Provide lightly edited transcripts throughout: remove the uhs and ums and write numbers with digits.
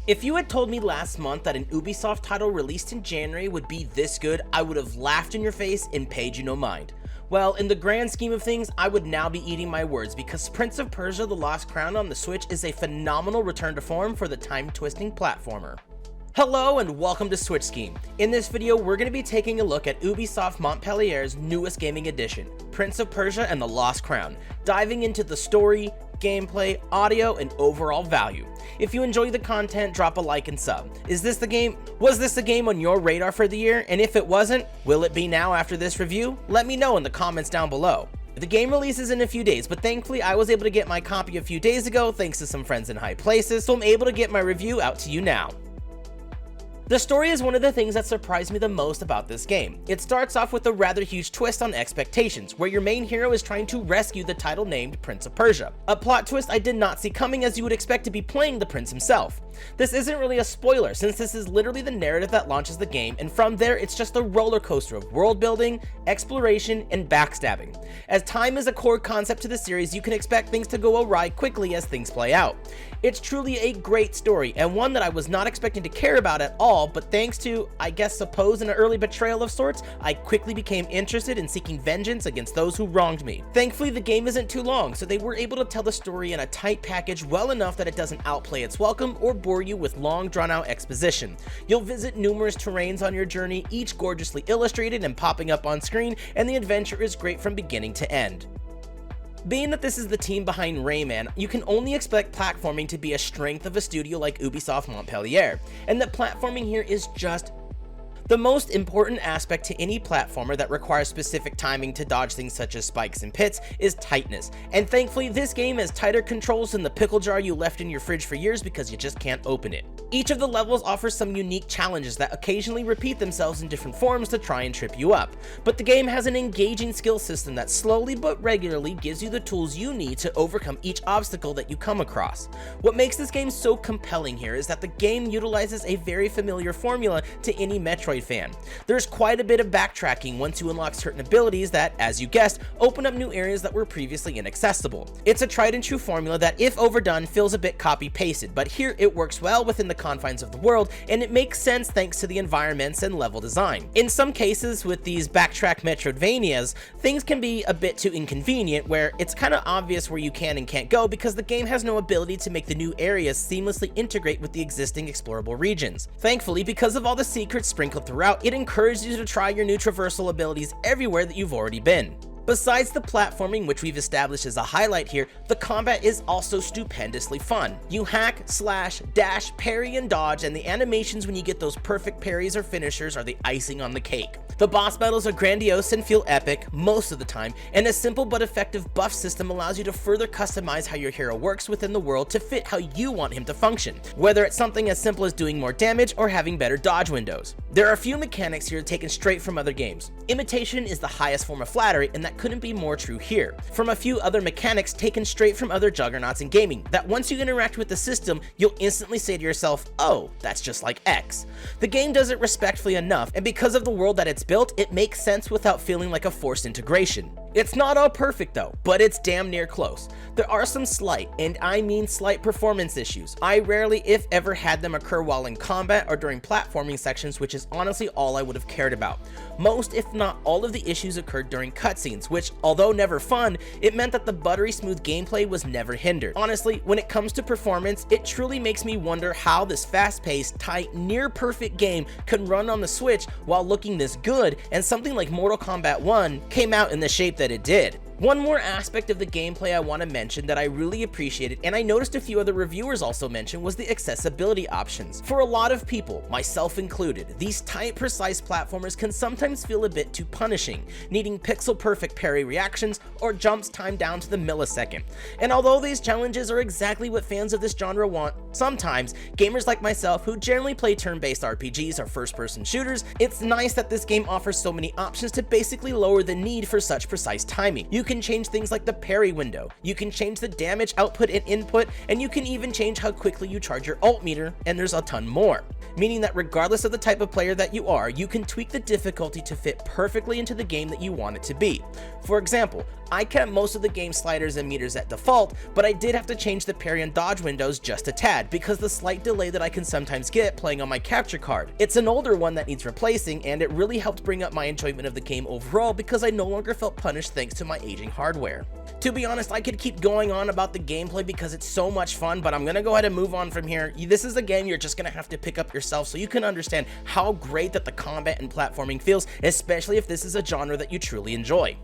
If you had told me last month that an Ubisoft title released in January would be this good, I would have laughed in your face and paid you no mind. Well, in the grand scheme of things, I would now be eating my words because Prince of Persia: The Lost Crown on the Switch is a phenomenal return to form for the time-twisting platformer. Hello and welcome to Switch Scheme. In this video, we're going to be taking a look at Ubisoft Montpellier's newest gaming edition, Prince of Persia and the Lost Crown, diving into the story, gameplay, audio, and overall value. If you enjoy the content, drop a like and sub. Was this the game on your radar for the year? And if it wasn't, will it be now after this review? Let me know in the comments down below. The game releases in a few days, but thankfully I was able to get my copy a few days ago thanks to some friends in high places, so I'm able to get my review out to you now. The story is one of the things that surprised me the most about this game. It starts off with a rather huge twist on expectations, where your main hero is trying to rescue the title-named Prince of Persia. A plot twist I did not see coming, as you would expect to be playing the prince himself. This isn't really a spoiler, since this is literally the narrative that launches the game, and from there it's just a roller coaster of world building, exploration, and backstabbing. As time is a core concept to the series, you can expect things to go awry quickly as things play out. It's truly a great story, and one that I was not expecting to care about at all, but thanks to, I guess suppose, an early betrayal of sorts, I quickly became interested in seeking vengeance against those who wronged me. Thankfully, the game isn't too long, so they were able to tell the story in a tight package well enough that it doesn't outplay its welcome or bore you with long drawn-out exposition. You'll visit numerous terrains on your journey, each gorgeously illustrated and popping up on screen, and the adventure is great from beginning to end. Being that this is the team behind Rayman, you can only expect platforming to be a strength of a studio like Ubisoft Montpellier, and that platforming here is just the most important aspect to any platformer that requires specific timing to dodge things such as spikes and pits is tightness, and thankfully this game has tighter controls than the pickle jar you left in your fridge for years because you just can't open it. Each of the levels offers some unique challenges that occasionally repeat themselves in different forms to try and trip you up, but the game has an engaging skill system that slowly but regularly gives you the tools you need to overcome each obstacle that you come across. What makes this game so compelling here is that the game utilizes a very familiar formula to any Metroid fan. There's quite a bit of backtracking once you unlock certain abilities that, as you guessed, open up new areas that were previously inaccessible. It's a tried and true formula that, if overdone, feels a bit copy-pasted, but here it works well within the confines of the world, and it makes sense thanks to the environments and level design. In some cases, with these backtrack Metroidvanias, things can be a bit too inconvenient, where it's kind of obvious where you can and can't go because the game has no ability to make the new areas seamlessly integrate with the existing explorable regions. Thankfully, because of all the secrets sprinkled throughout, it encourages you to try your new traversal abilities everywhere that you've already been. Besides the platforming, which we've established as a highlight here, the combat is also stupendously fun. You hack, slash, dash, parry, and dodge, and the animations when you get those perfect parries or finishers are the icing on the cake. The boss battles are grandiose and feel epic most of the time, and a simple but effective buff system allows you to further customize how your hero works within the world to fit how you want him to function, whether it's something as simple as doing more damage or having better dodge windows. There are a few mechanics here taken straight from other games. Imitation is the highest form of flattery, and that couldn't be more true here. From a few other mechanics taken straight from other juggernauts in gaming, that once you interact with the system, you'll instantly say to yourself, oh, that's just like X. The game does it respectfully enough, and because of the world that it's built, it makes sense without feeling like a forced integration. It's not all perfect though, but it's damn near close. There are some slight, and I mean slight, performance issues. I rarely, if ever, had them occur while in combat or during platforming sections, which is honestly all I would have cared about. Most, if not all, of the issues occurred during cutscenes, which, although never fun, it meant that the buttery smooth gameplay was never hindered. Honestly, when it comes to performance, it truly makes me wonder how this fast-paced, tight, near-perfect game could run on the Switch while looking this good, and something like Mortal Kombat 1 came out in the shape that it did. One more aspect of the gameplay I want to mention that I really appreciated, and I noticed a few other reviewers also mentioned, was the accessibility options. For a lot of people, myself included, these tight, precise platformers can sometimes feel a bit too punishing, needing pixel-perfect parry reactions or jumps timed down to the millisecond. And although these challenges are exactly what fans of this genre want, sometimes, gamers like myself who generally play turn-based RPGs or first-person shooters, it's nice that this game offers so many options to basically lower the need for such precise timing. You can change things like the parry window, you can change the damage output and input, and you can even change how quickly you charge your ult meter, and there's a ton more. meaning that regardless of the type of player that you are, you can tweak the difficulty to fit perfectly into the game that you want it to be. For example, I kept most of the game sliders and meters at default, but I did have to change the parry and dodge windows just a tad because the slight delay that I can sometimes get playing on my capture card. It's an older one that needs replacing, and it really helped bring up my enjoyment of the game overall because I no longer felt punished thanks to my aging hardware. To be honest, I could keep going on about the gameplay because it's so much fun, but I'm gonna go ahead and move on from here. This is a game you're just gonna have to pick up yourself so you can understand how great that the combat and platforming feels, especially if this is a genre that you truly enjoy.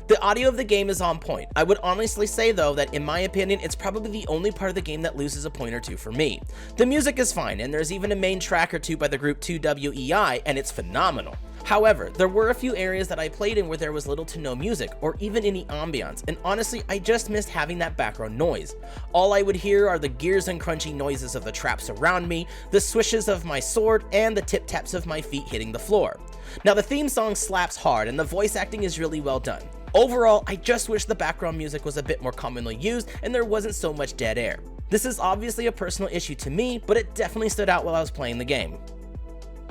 The audio of the game is on point. I would honestly say though that in my opinion it's probably the only part of the game that loses a point or two for me. The music is fine, and there's even a main track or two by the group 2WEI, and it's phenomenal. However, there were a few areas that I played in where there was little to no music or even any ambiance, and honestly I just missed having that background noise. All I would hear are the gears and crunchy noises of the traps around me, the swishes of my sword, and the tip taps of my feet hitting the floor. Now the theme song slaps hard and the voice acting is really well done. Overall, I just wish the background music was a bit more commonly used and there wasn't so much dead air. This is obviously a personal issue to me, but it definitely stood out while I was playing the game.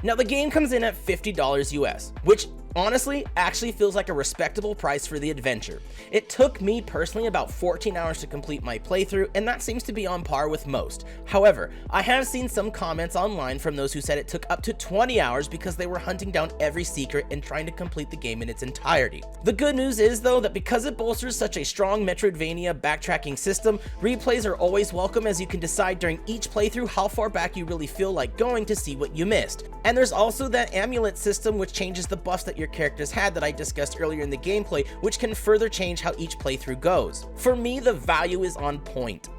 Now the game comes in at $50 US, which honestly actually feels like a respectable price for the adventure. It took me personally about 14 hours to complete my playthrough, and that seems to be on par with most. However, I have seen some comments online from those who said it took up to 20 hours because they were hunting down every secret and trying to complete the game in its entirety. The good news is though that because it bolsters such a strong Metroidvania backtracking system, replays are always welcome as you can decide during each playthrough how far back you really feel like going to see what you missed. And there's also that amulet system which changes the buffs that your characters had that I discussed earlier in the gameplay, which can further change how each playthrough goes. For me, the value is on point.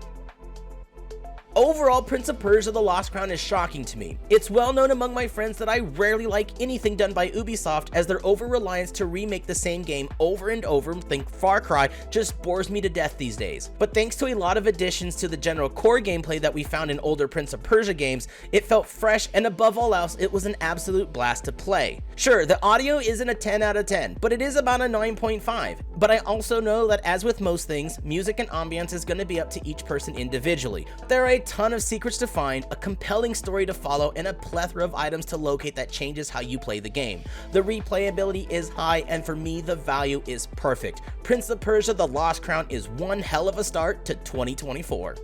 Overall, Prince of Persia: The Lost Crown is shocking to me. It's well known among my friends that I rarely like anything done by Ubisoft, as their over-reliance to remake the same game over and over, think Far Cry, just bores me to death these days. But thanks to a lot of additions to the general core gameplay that we found in older Prince of Persia games, it felt fresh, and above all else, it was an absolute blast to play. Sure, the audio isn't a 10 out of 10, but it is about a 9.5. But I also know that as with most things, music and ambience is going to be up to each person individually. There are a ton of secrets to find, a compelling story to follow, and a plethora of items to locate that changes how you play the game. The replayability is high, and for me, the value is perfect. Prince of Persia: The Lost Crown is one hell of a start to 2024.